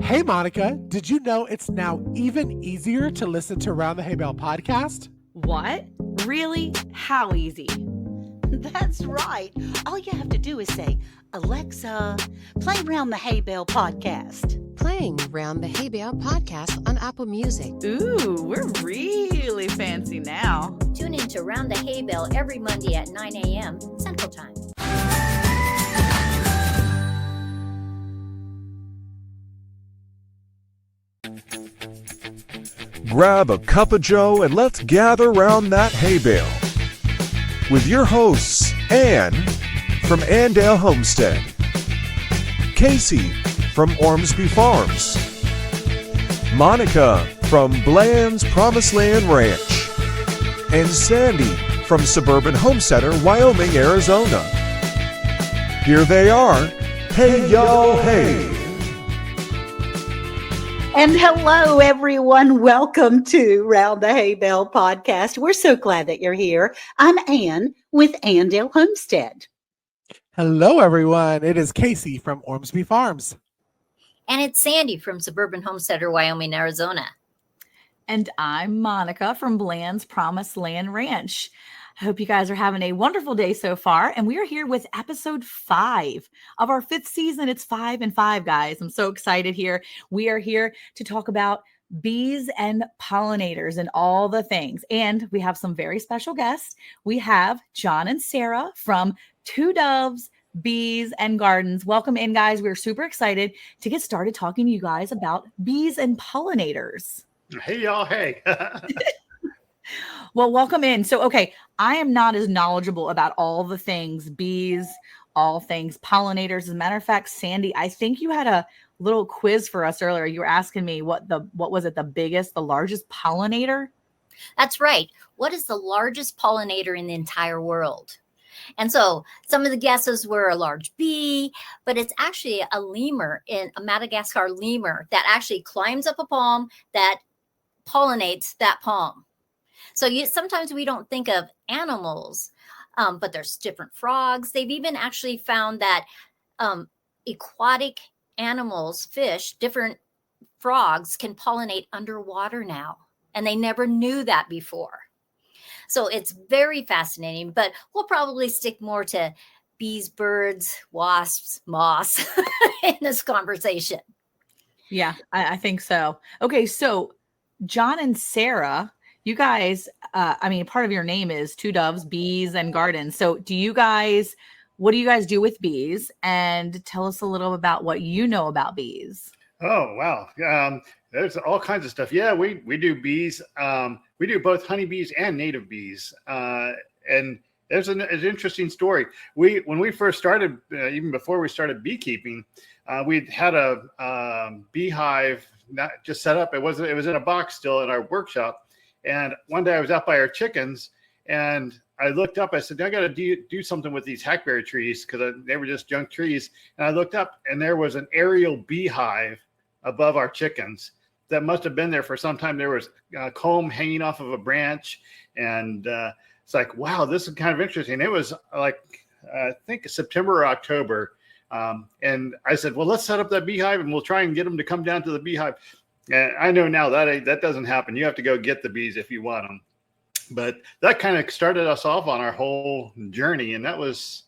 Hey, Monica, did you know it's now even easier to listen to Round the Hay Bale podcast? What? Really? How easy? That's right. All you have to do is say, Alexa, play Round the Hay Bale podcast. Playing Round the Hay Bale podcast on Apple Music. Ooh, we're really fancy now. Tune in to Round the Hay Bale every Monday at 9 a.m. Central Time. Grab a cup of joe and let's gather round that hay bale. With your hosts, Anne from Andale Homestead, Cayce from Ormsby Farms, Monica from Bland's Promised Land Ranch, and Sandi from Suburban Homesteader, Wyoming, Arizona. Here they are. Hey, y'all, hey. And hello, everyone. Welcome to Round the Hay Bale podcast. We're so glad that you're here. I'm Anne with Andale Homestead. Hello, everyone. It is Cayce from Ormsby Farms. And it's Sandi from Suburban Homesteader, Wyoming, Arizona. And I'm Monica from Bland's Promised Land Ranch. I hope you guys are having a wonderful day so far. And we are here with episode 5 of our 5th season. It's 5 and 5, guys. I'm so excited here. We are here to talk about bees and pollinators and all the things. And we have some very special guests. We have John and Sarah from Two Doves, Bees and Gardens. Welcome in, guys. We're super excited to get started talking to you guys about bees and pollinators. Hey, y'all. Hey. Well, welcome in. So, okay, I am not as knowledgeable about all the things bees, all things pollinators. As a matter of fact, Sandi, I think you had a little quiz for us earlier. You were asking me what was it, the largest pollinator? That's right. What is the largest pollinator in the entire world? And so some of the guesses were a large bee, but it's actually a lemur, a Madagascar lemur that actually climbs up a palm that pollinates that palm. So sometimes we don't think of animals, but there's different frogs. They've even actually found that aquatic animals, fish, different frogs can pollinate underwater now. And they never knew that before. So it's very fascinating, but we'll probably stick more to bees, birds, wasps, moths in this conversation. Yeah, I think so. Okay, so John and Sarah, you guys, part of your name is Two Doves, Bees and Gardens. So what do you guys do with bees? And tell us a little about what you know about bees. Oh, wow. There's all kinds of stuff. Yeah, we do bees. We do both honeybees and native bees. And there's an interesting story. When we first started, even before we started beekeeping, we'd had a beehive not just set up. It was in a box still in our workshop. And one day I was out by our chickens and I looked up. I said, I got to do something with these hackberry trees because they were just junk trees. And I looked up and there was an aerial beehive above our chickens that must have been there for some time. There was a comb hanging off of a branch. And it's like, wow, this is kind of interesting. It was like, I think September or October. And I said, well, let's set up that beehive and we'll try and get them to come down to the beehive. And I know now that doesn't happen. You have to go get the bees if you want them. But that kind of started us off on our whole journey. And that was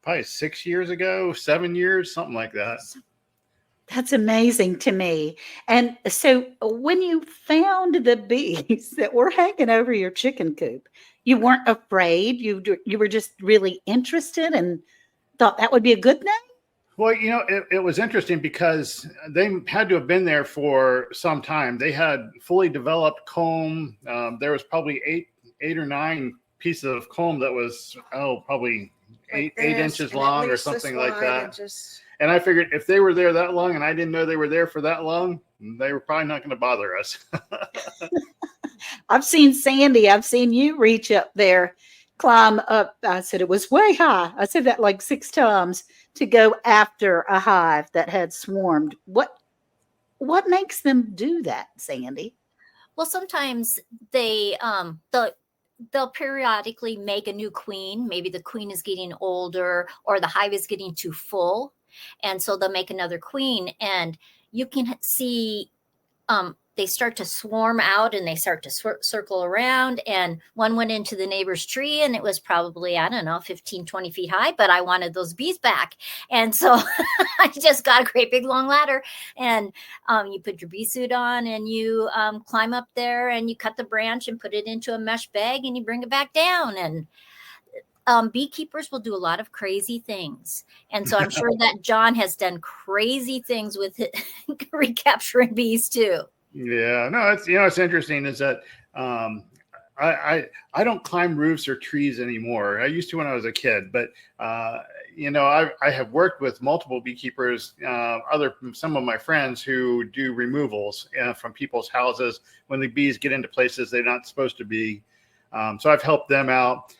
probably 6 years ago, 7 years, something like that. That's amazing to me. And so when you found the bees that were hanging over your chicken coop, you weren't afraid. You were just really interested and thought that would be a good thing? Well, it was interesting because they had to have been there for some time. They had fully developed comb. There was probably eight or nine pieces of comb that was, probably eight inches long or something like that. And I figured if they were there that long and I didn't know they were there for that long, they were probably not going to bother us. I've seen Sandi. I've seen you reach up there, climb up. I said it was way high. I said that like 6 times. To go after a hive that had swarmed. What makes them do that, Sandi? Well, sometimes they'll periodically make a new queen. Maybe the queen is getting older or the hive is getting too full. And so they'll make another queen. And you can see they start to swarm out and they start to circle around. And one went into the neighbor's tree and it was probably, I don't know, 15, 20 feet high, but I wanted those bees back. And so I just got a great big long ladder, and you put your bee suit on and you climb up there and you cut the branch and put it into a mesh bag and you bring it back down. And beekeepers will do a lot of crazy things. And so I'm sure that John has done crazy things with it, recapturing bees too. Yeah, no, it's interesting is that I don't climb roofs or trees anymore. I used to when I was a kid, but I have worked with multiple beekeepers, some of my friends who do removals from people's houses when the bees get into places they're not supposed to be. So I've helped them out.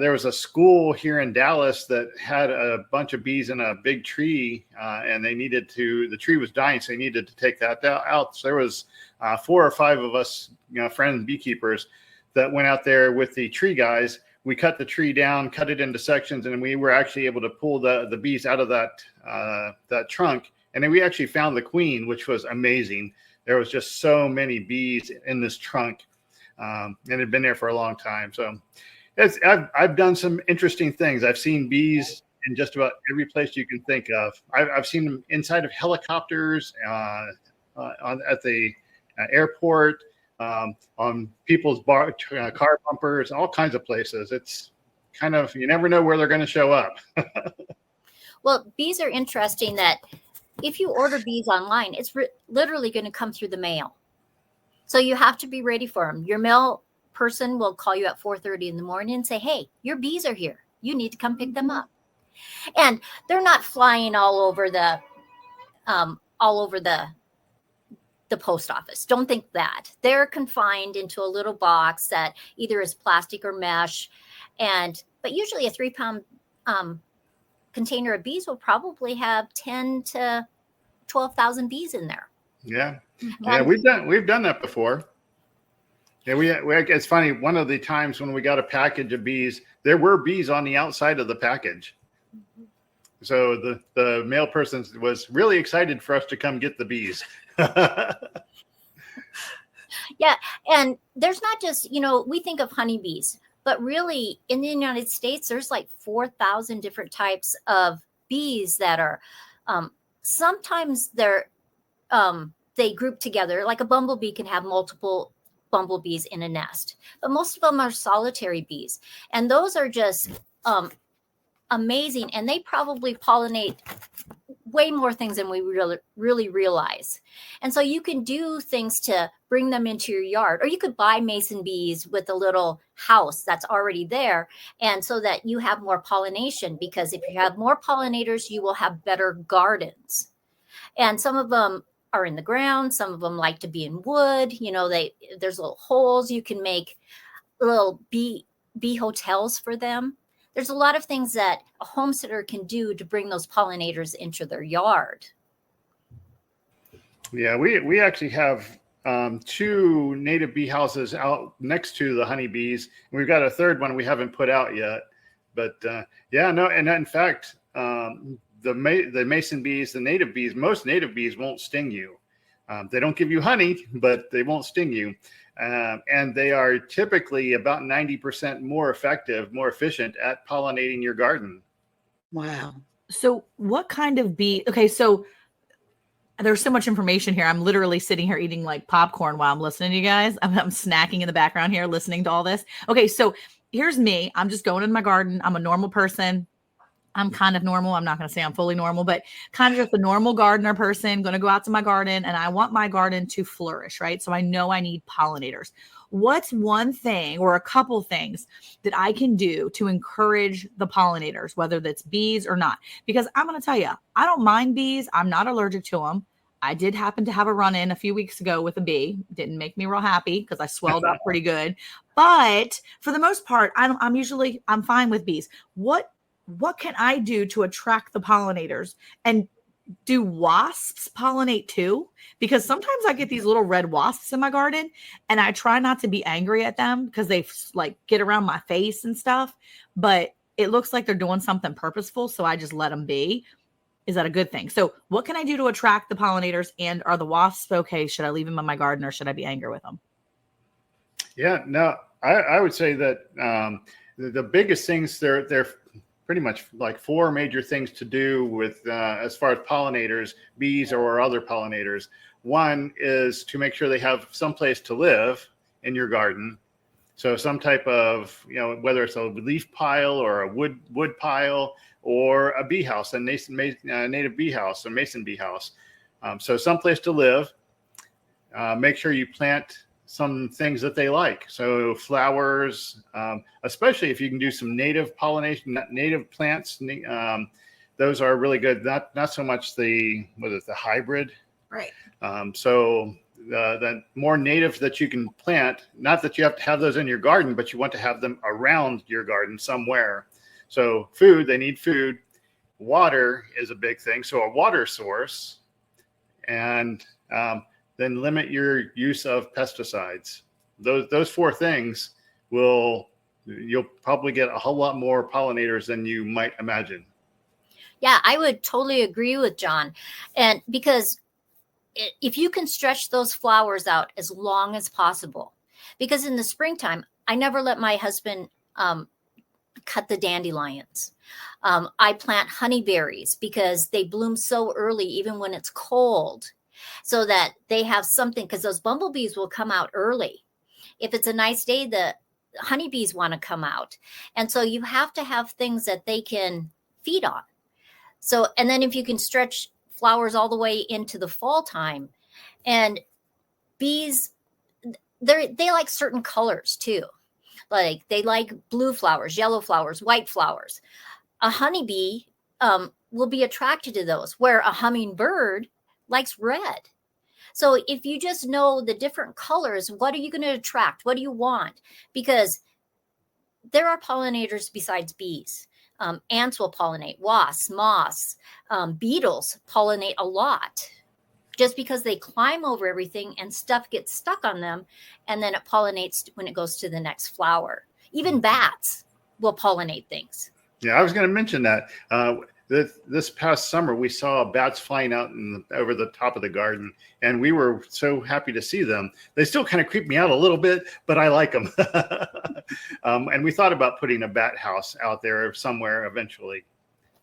There was a school here in Dallas that had a bunch of bees in a big tree, and the tree was dying, so they needed to take that out. So there was 4 or 5 of us, friends beekeepers, that went out there with the tree guys. We cut the tree down, cut it into sections, and we were actually able to pull the bees out of that trunk. And then we actually found the queen, which was amazing. There was just so many bees in this trunk, and it had been there for a long time. So I've done some interesting things. I've seen bees in just about every place you can think of. I've seen them inside of helicopters, at the airport, on people's car bumpers, all kinds of places. It's kind of, you never know where they're going to show up. Well, bees are interesting that if you order bees online, it's literally going to come through the mail. So you have to be ready for them. Your mail person will call you at 4:30 in the morning and say, hey, your bees are here. You need to come pick them up. And they're not flying all over the post office. Don't think that. They're confined into a little box that either is plastic or mesh. But usually a 3-pound container of bees will probably have 10 to 12,000 bees in there. Yeah. Yeah, we've done that before. Yeah, it's funny. One of the times when we got a package of bees, there were bees on the outside of the package. So the mail person was really excited for us to come get the bees. Yeah, and there's not just, we think of honeybees, but really in the United States, there's like 4,000 different types of bees that are, sometimes they group together. Like a bumblebee can have multiple bumblebees in a nest, but most of them are solitary bees, and those are just amazing, and they probably pollinate way more things than we really realize. And so you can do things to bring them into your yard, or you could buy mason bees with a little house that's already there, and so that you have more pollination, because if you have more pollinators, you will have better gardens. And some of them are in the ground. Some of them like to be in wood. There's little holes. You can make little bee hotels for them. There's a lot of things that a homesteader can do to bring those pollinators into their yard. Yeah, we actually have 2 native bee houses out next to the honeybees. We've got a third one we haven't put out yet. But and in fact, the mason bees, the native bees, most native bees won't sting you. They don't give you honey, but they won't sting you. And they are typically about 90% more effective, more efficient at pollinating your garden. Wow. So what kind of bee? Okay, so there's so much information here. I'm literally sitting here eating like popcorn while I'm listening to you guys. I'm snacking in the background here, listening to all this. Okay, so here's me. I'm just going in my garden. I'm a normal person. I'm kind of normal. I'm not going to say I'm fully normal, but kind of just a normal gardener person, going to go out to my garden, and I want my garden to flourish, right? So I know I need pollinators. What's one thing or a couple things that I can do to encourage the pollinators, whether that's bees or not? Because I'm going to tell you, I don't mind bees. I'm not allergic to them. I did happen to have a run-in a few weeks ago with a bee. Didn't make me real happy because I swelled up pretty good. But for the most part, I'm fine with bees. What can I do to attract the pollinators? And do wasps pollinate too? Because sometimes I get these little red wasps in my garden, and I try not to be angry at them because they like get around my face and stuff, but it looks like they're doing something purposeful. So I just let them be. is that a good thing? So what can I do to attract the pollinators, and are the wasps okay? Should I leave them in my garden, or should I be angry with them? Yeah, no, I would say that the biggest things, they're pretty much like four major things to do with as far as pollinators, bees or other pollinators. One is to make sure they have some place to live in your garden. So some type of, whether it's a leaf pile or a wood pile or a bee house, a native bee house, a mason bee house. So some place to live. Make sure you plant some things that they like. So flowers, especially if you can do some native pollination, native plants. Those are really good. Not so much the hybrid. Right. So the more native that you can plant, not that you have to have those in your garden, but you want to have them around your garden somewhere. So food, they need food. Water is a big thing. So a water source, and then limit your use of pesticides. Those four things you'll probably get a whole lot more pollinators than you might imagine. Yeah, I would totally agree with John. And because if you can stretch those flowers out as long as possible, because in the springtime, I never let my husband cut the dandelions. I plant honeyberries because they bloom so early, even when it's cold, so that they have something, because those bumblebees will come out early. If it's a nice day, the honeybees want to come out. And so you have to have things that they can feed on. So, and then if you can stretch flowers all the way into the fall time, and bees, they like certain colors too. Like they like blue flowers, yellow flowers, white flowers. A honeybee will be attracted to those, where a hummingbird likes red. So if you just know the different colors, what are you going to attract? What do you want? Because there are pollinators besides bees. Ants will pollinate, wasps, moths, beetles pollinate a lot, just because they climb over everything and stuff gets stuck on them, and then it pollinates when it goes to the next flower. Even bats will pollinate things. Yeah, I was going to mention that. This past summer, we saw bats flying out over the top of the garden, and we were so happy to see them. They still kind of creep me out a little bit, but I like them. And we thought about putting a bat house out there somewhere eventually.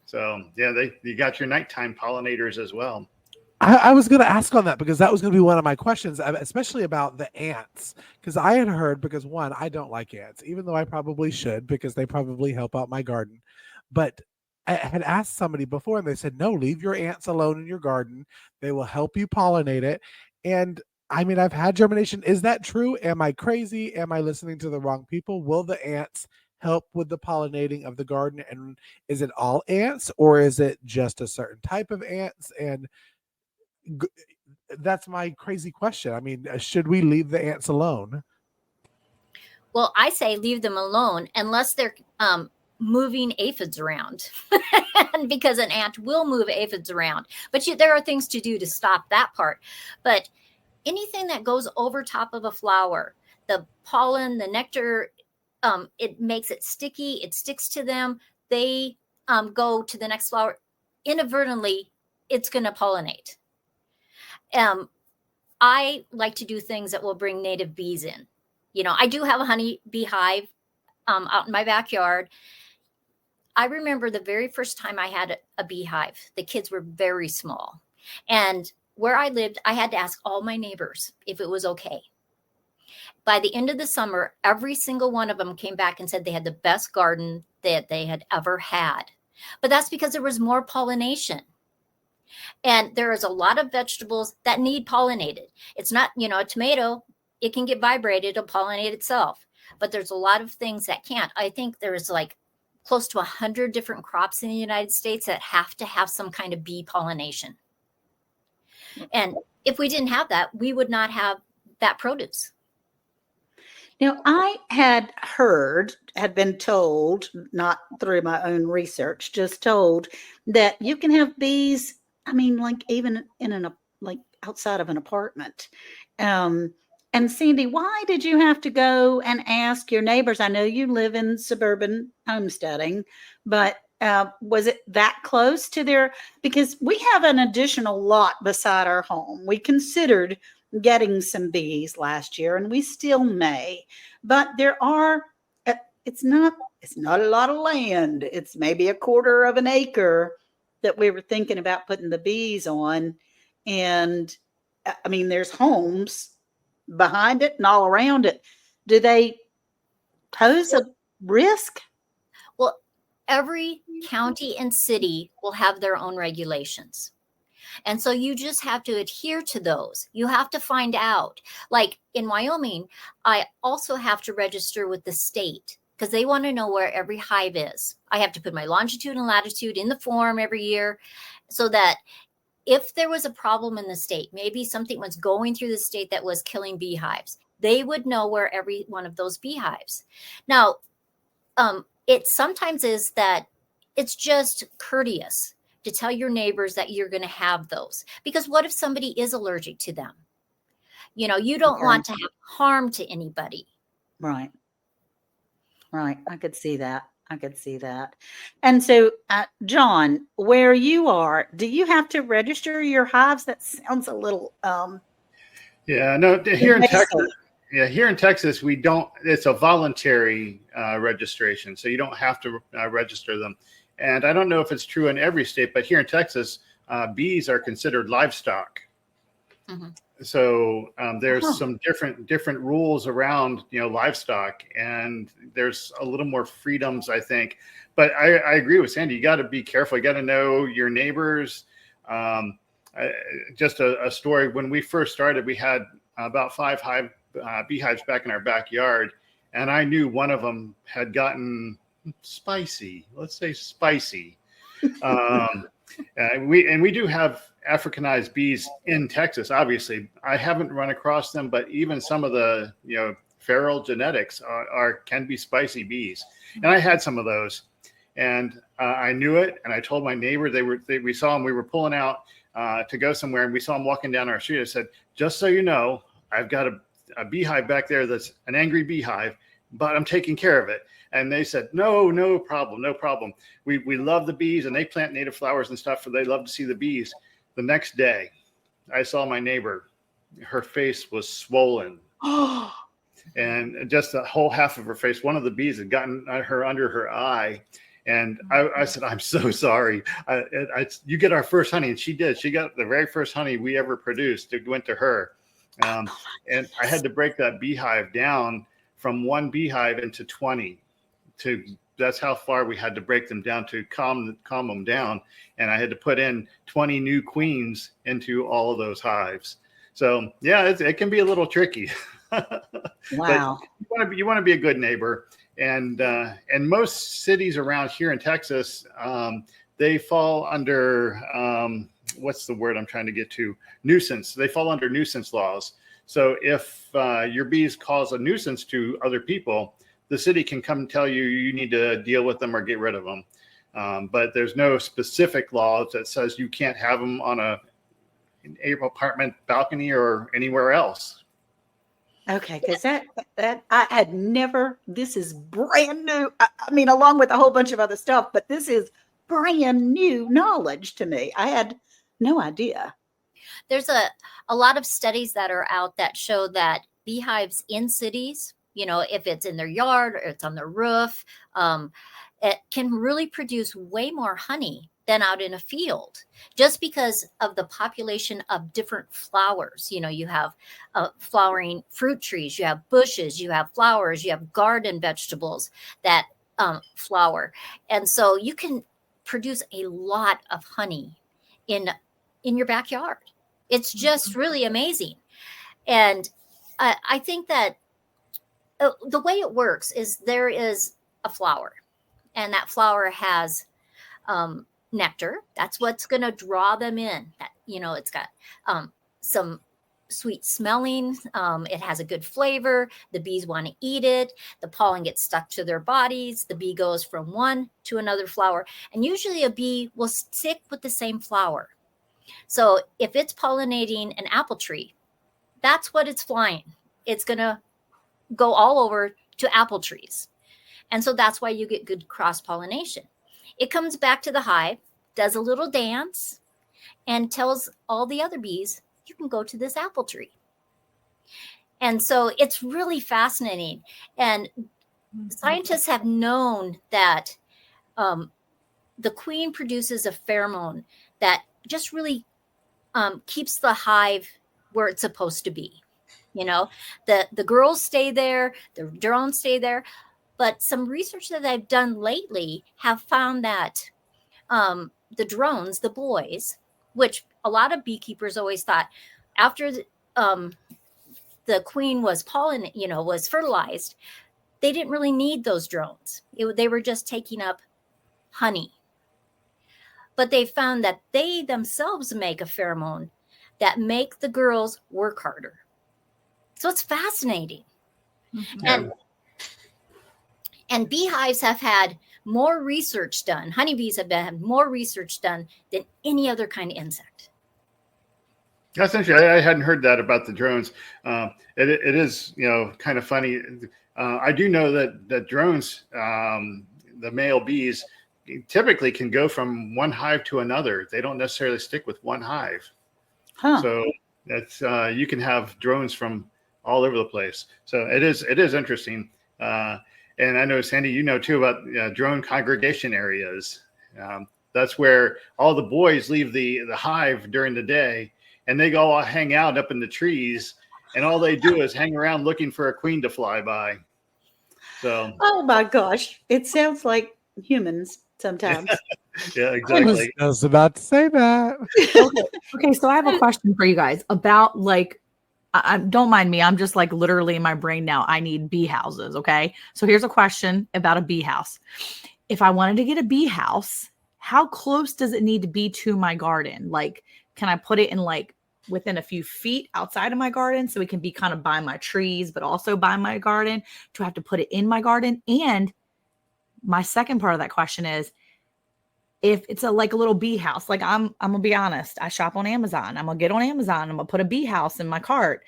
So yeah, you got your nighttime pollinators as well. I was going to ask on that, because that was going to be one of my questions, especially about the ants. Because I had heard, because one, I don't like ants, even though I probably should, because they probably help out my garden. But I had asked somebody before, and they said, no, leave your ants alone in your garden. They will help you pollinate it. And I mean, I've had germination. Is that true? Am I crazy? Am I listening to the wrong people? Will the ants help with the pollinating of the garden? And is it all ants, or is it just a certain type of ants? And that's my crazy question. I mean, should we leave the ants alone? Well, I say leave them alone unless they're moving aphids around, because an ant will move aphids around. But there are things to do to stop that part. But anything that goes over top of a flower, the pollen, the nectar, it makes it sticky. It sticks to them. They go to the next flower. Inadvertently, it's going to pollinate. I like to do things that will bring native bees in. I do have a honeybee hive out in my backyard. I remember the very first time I had a beehive, the kids were very small. And where I lived, I had to ask all my neighbors if it was okay. By the end of the summer, every single one of them came back and said they had the best garden that they had ever had. But that's because there was more pollination. And there is a lot of vegetables that need pollinated. It's not, a tomato, it can get vibrated, it'll pollinate itself. But there's a lot of things that can't. I think there's like close to 100 different crops in the United States that have to have some kind of bee pollination. And if we didn't have that, we would not have that produce. Now, I had been told, not through my own research, just told that you can have bees, like even in outside of an apartment. And Sandi, why did you have to go and ask your neighbors? I know you live in suburban homesteading, but Was it that close to their? Because we have an additional lot beside our home. We considered getting some bees last year, and we still may. But there are. It's not. It's not a lot of land. It's maybe a quarter of an acre that we were thinking about putting the bees on, and I mean, there's homes behind it and all around it. Do they pose a risk? Well, every county and city will have their own regulations. And so you just have to adhere to those. You have to find out. Like in Wyoming, I also have to register with the state because they want to know where every hive is. I have to put my longitude and latitude in the form every year so that if there was a problem in the state, maybe something was going through the state that was killing beehives, they would know where every one of those beehives. Now, it sometimes is that it's just courteous to tell your neighbors that you're going to have those. Because what if somebody is allergic to them? You know, you don't want to have harm to anybody. Right. Right. I could see that. I could see that. And so, John, where you are, do you have to register your hives? That sounds a little. Yeah, no, here in invasive. Texas. Yeah, here in Texas, we don't. It's a voluntary registration, so you don't have to register them. And I don't know if it's true in every state, but here in Texas, bees are considered livestock. Mm-hmm. So there's some different rules around livestock, and there's a little more freedoms, I think. But I agree with Sandi. You got to be careful. You got to know your neighbors. Just a story. When we first started, we had about 5 beehives back in our backyard, and I knew one of them had gotten spicy. Let's say spicy. And we do have Africanized bees in Texas. Obviously, I haven't run across them, but even some of the feral genetics can be spicy bees. And I had some of those, and I knew it. And I told my neighbor. We saw them. We were pulling out to go somewhere, and we saw them walking down our street. I said, "Just so you know, I've got a beehive back there that's an angry beehive, but I'm taking care of it." And they said, no problem, no problem. We love the bees, and they plant native flowers and stuff, so they love to see the bees. The next day, I saw my neighbor. Her face was swollen. And just the whole half of her face, one of the bees had gotten her under her eye. And I said, "I'm so sorry. You get our first honey." And she did. She got the very first honey we ever produced. It went to her. And I had to break that beehive down from 1 beehive into 20. That's how far we had to break them down to calm them down. And I had to put in 20 new queens into all of those hives. So yeah, it can be a little tricky. Wow. But you want to be a good neighbor. And most cities around here in Texas, they fall under what's the word I'm trying to get to? Nuisance. They fall under nuisance laws. So if your bees cause a nuisance to other people, the city can come tell you need to deal with them or get rid of them. But there's no specific law that says you can't have them on an apartment balcony or anywhere else. Okay, because that I had never. This is brand new. I mean, along with a whole bunch of other stuff, but this is brand new knowledge to me. I had no idea. There's a lot of studies that are out that show that beehives in cities, if it's in their yard or it's on their roof, it can really produce way more honey than out in a field, just because of the population of different flowers. You have flowering fruit trees, you have bushes, you have flowers, you have garden vegetables that flower. And so you can produce a lot of honey in your backyard. It's just really amazing. And I think that the way it works is there is a flower, and that flower has nectar. That's what's going to draw them in. That it's got some sweet smelling. It has a good flavor. The bees want to eat it. The pollen gets stuck to their bodies. The bee goes from one to another flower, and usually a bee will stick with the same flower. So if it's pollinating an apple tree, that's what it's flying. It's going to go all over to apple trees. And so that's why you get good cross-pollination. It comes back to the hive, does a little dance, and tells all the other bees, you can go to this apple tree. And so it's really fascinating. And scientists have known that the queen produces a pheromone that just really keeps the hive where it's supposed to be. The girls stay there, the drones stay there. But some research that I've done lately have found that the drones, the boys, which a lot of beekeepers always thought after the queen was was fertilized, they didn't really need those drones. They were just taking up honey. But they found that they themselves make a pheromone that make the girls work harder. So it's fascinating. Mhm. And beehives have had more research done. Honeybees have had more research done than any other kind of insect. That's interesting. I hadn't heard that about the drones. It is, kind of funny. I do know that drones, the male bees, typically can go from one hive to another. They don't necessarily stick with one hive. Huh. So that's you can have drones from all over the place. So it is interesting. And I know, Sandi, you know too about drone congregation areas. That's where all the boys leave the hive during the day, and they go all hang out up in the trees, and all they do is hang around looking for a queen to fly by. So, Oh my gosh, it sounds like humans sometimes. yeah, exactly. I was about to say that. Okay, so I have a question for you guys about don't mind me. I'm just literally in my brain now. I need bee houses. Okay. So here's a question about a bee house. If I wanted to get a bee house, how close does it need to be to my garden? Can I put it in within a few feet outside of my garden so it can be kind of by my trees, but also by my garden? Do I have to put it in my garden? And my second part of that question is, if it's a little bee house, I'm gonna be honest, I shop on Amazon. I'm gonna get on Amazon. I'm gonna put a bee house in my cart.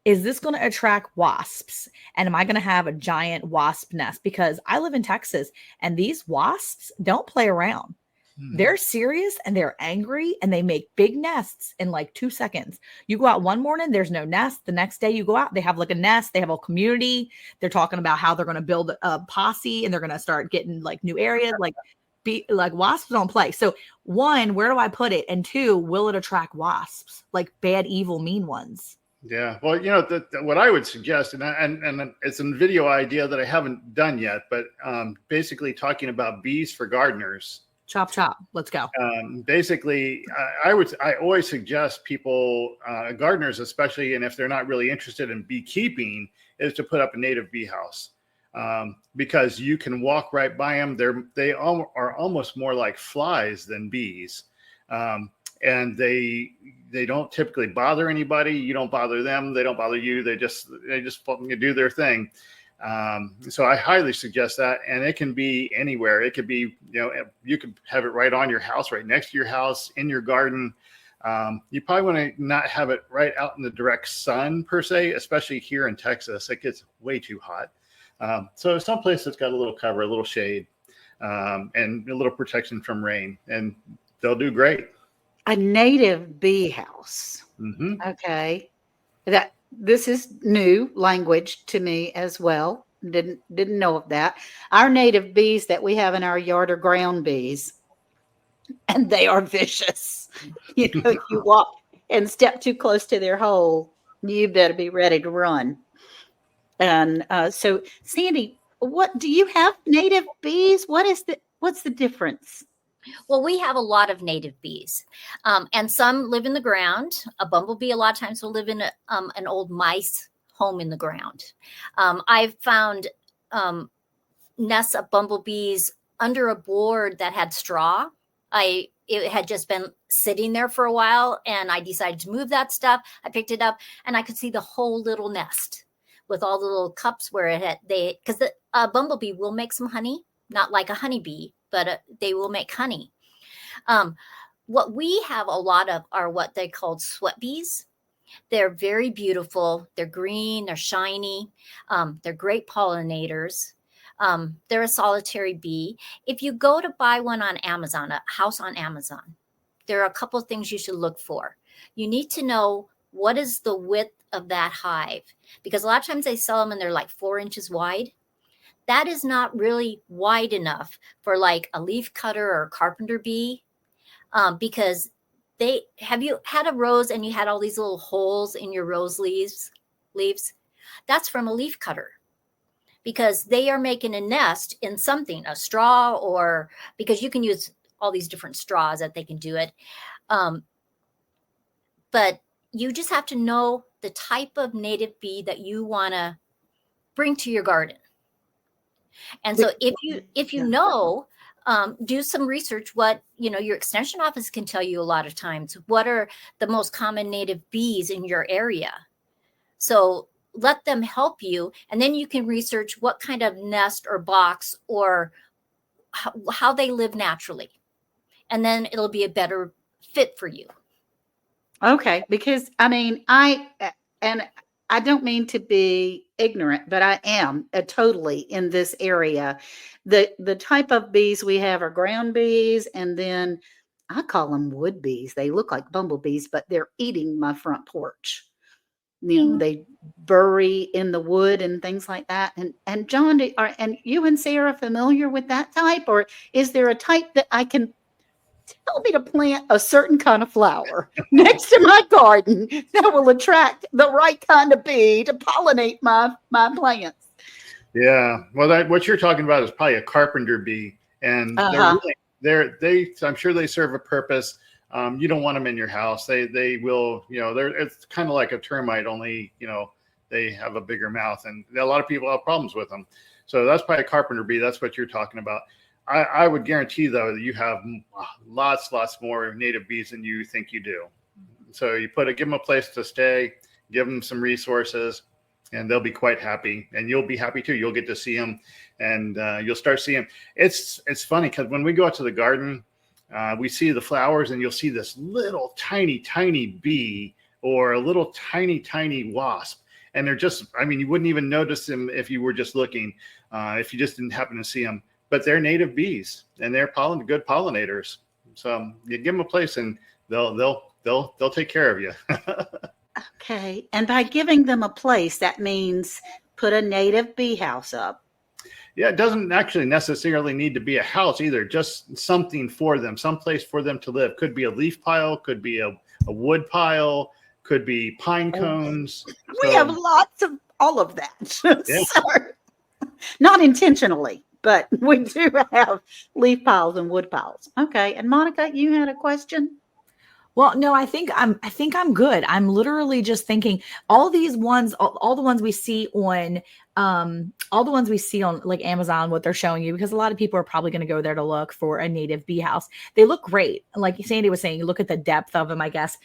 Is this going to attract wasps? And am I going to have a giant wasp nest? Because I live in Texas and these wasps don't play around. They're serious and they're angry and they make big nests in 2 seconds. You go out one morning, there's no nest. The next day you go out, they have a nest. They have a community. They're talking about how they're going to build a posse and they're going to start getting new areas. Wasps don't play. So one, where do I put it? And two, will it attract wasps? Bad, evil, mean ones? Yeah. Well, what I would suggest, and it's a video idea that I haven't done yet, but basically talking about bees for gardeners. Chop, chop. Let's go. Basically, I always suggest people, gardeners especially, and if they're not really interested in beekeeping, is to put up a native bee house. Because you can walk right by them. They are almost more like flies than bees, and they don't typically bother anybody. You don't bother them. They don't bother you. They just do their thing. So I highly suggest that, and it can be anywhere. It could be, you could have it right on your house, right next to your house, in your garden. You probably want to not have it right out in the direct sun per se, especially here in Texas. It gets way too hot. So someplace that's got a little cover, a little shade, and a little protection from rain, and they'll do great. A native bee house. Mm-hmm. Okay. This is new language to me as well. Didn't know of that. Our native bees that we have in our yard are ground bees, and they are vicious. You walk and step too close to their hole, you better be ready to run. And so, Sandi, what do you have? Native bees? What's the difference? Well, we have a lot of native bees, and some live in the ground. A bumblebee a lot of times will live in an old mice home in the ground. I've found nests of bumblebees under a board that had straw. It had just been sitting there for a while, and I decided to move that stuff. I picked it up, and I could see the whole little nest with all the little cups where because the bumblebee will make some honey, not like a honeybee, but they will make honey. What we have a lot of are what they called sweat bees. They're very beautiful. They're green. They're shiny. They're great pollinators. They're a solitary bee. If you go to buy one on Amazon, a house on Amazon, there are a couple of things you should look for. You need to know what is the width of that hive, because a lot of times they sell them and they're like 4 inches wide. That is not really wide enough for like a leaf cutter or a carpenter bee, because have you had a rose and you had all these little holes in your rose leaves? That's from a leaf cutter, because they are making a nest in something, a straw, or because you can use all these different straws that they can do it. But you just have to know the type of native bee that you want to bring to your garden. And so if you know, do some research. What, your extension office can tell you a lot of times, what are the most common native bees in your area. So let them help you. And then you can research what kind of nest or box or how they live naturally. And then it'll be a better fit for you. Okay, because I don't mean to be ignorant, but I am totally in this area. The type of bees we have are ground bees, and then I call them wood bees. They look like bumblebees, but they're eating my front porch. They bury in the wood and things like that. And John, and you and Sarah familiar with that type, or is there a type that I can tell me to plant a certain kind of flower next to my garden that will attract the right kind of bee to pollinate my plants? Yeah. Well, what you're talking about is probably a carpenter bee, and I'm sure they serve a purpose. You don't want them in your house. They will, it's kind of like a termite, only, they have a bigger mouth, and a lot of people have problems with them. So that's probably a carpenter bee. That's what you're talking about. I would guarantee, though, that you have lots more native bees than you think you do. So you give them a place to stay, give them some resources, and they'll be quite happy. And you'll be happy, too. You'll get to see them, and you'll start seeing them. It's funny, because when we go out to the garden, we see the flowers, and you'll see this little tiny bee or a little tiny wasp. And they're just, you wouldn't even notice them if you were just looking, if you just didn't happen to see them. But they're native bees, and they're good pollinators. So you give them a place, and they'll take care of you. Okay. And by giving them a place, that means put a native bee house up. Yeah, it doesn't actually necessarily need to be a house either. Just something for them, some place for them to live. Could be a leaf pile, could be a wood pile, could be pine cones. We have lots of all of that. Yeah. Not intentionally, but we do have leaf piles and wood piles. Okay. And Monica, you had a question? Well, no, I think I'm good. I'm literally just thinking all these ones, all the ones we see on, like Amazon, what they're showing you, because a lot of people are probably going to go there to look for a native bee house. They look great. Like Sandy was saying, you look at the depth of them, I guess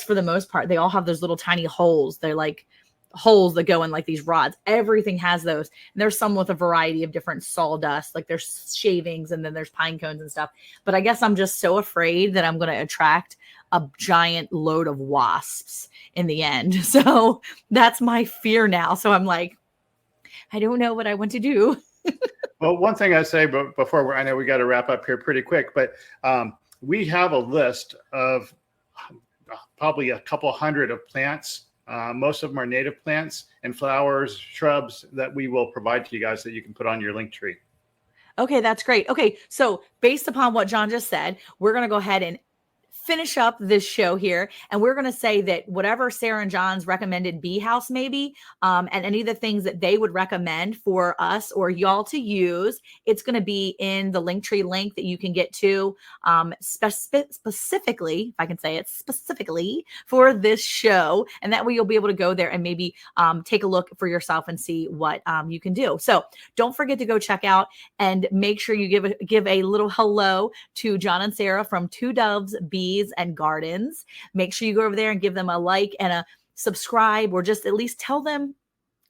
for the most part, they all have those little tiny holes. They're like holes that go in like these rods. Everything has those. And there's some with a variety of different sawdust, like there's shavings and then there's pine cones and stuff. But I guess I'm just so afraid that I'm going to attract a giant load of wasps in the end. So that's my fear now. So I'm like, I don't know what I want to do. Well, one thing I say before, I know we got to wrap up here pretty quick, but we have a list of probably a couple hundred of plants. Most of them are native plants and flowers, shrubs that we will provide to you guys that you can put on your LinkTree. Okay, that's great. Okay, so based upon what John just said, we're going to go ahead and finish up this show here, and we're going to say that whatever Sarah and John's recommended bee house maybe, and any of the things that they would recommend for us or y'all to use, it's going to be in the LinkTree link that you can get to specifically, if I can say it, specifically for this show. And that way you'll be able to go there and maybe take a look for yourself and see what you can do. So don't forget to go check out, and make sure you give a little hello to John and Sarah from Two Doves Bees and Gardens. Make sure you go over there and give them a like and a subscribe, or just at least tell them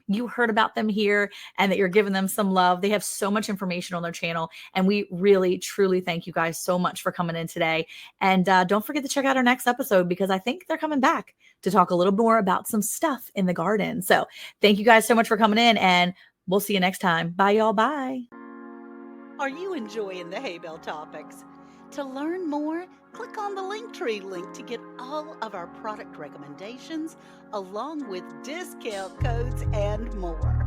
you heard about them here and that you're giving them some love. They have so much information on their channel, and we really, truly thank you guys so much for coming in today. And don't forget to check out our next episode, because I think they're coming back to talk a little more about some stuff in the garden. So thank you guys so much for coming in, and We'll see you next time. Bye, y'all. Bye. Are you enjoying the Hay Bale topics? To learn more, click on the LinkTree link to get all of our product recommendations along with discount codes and more.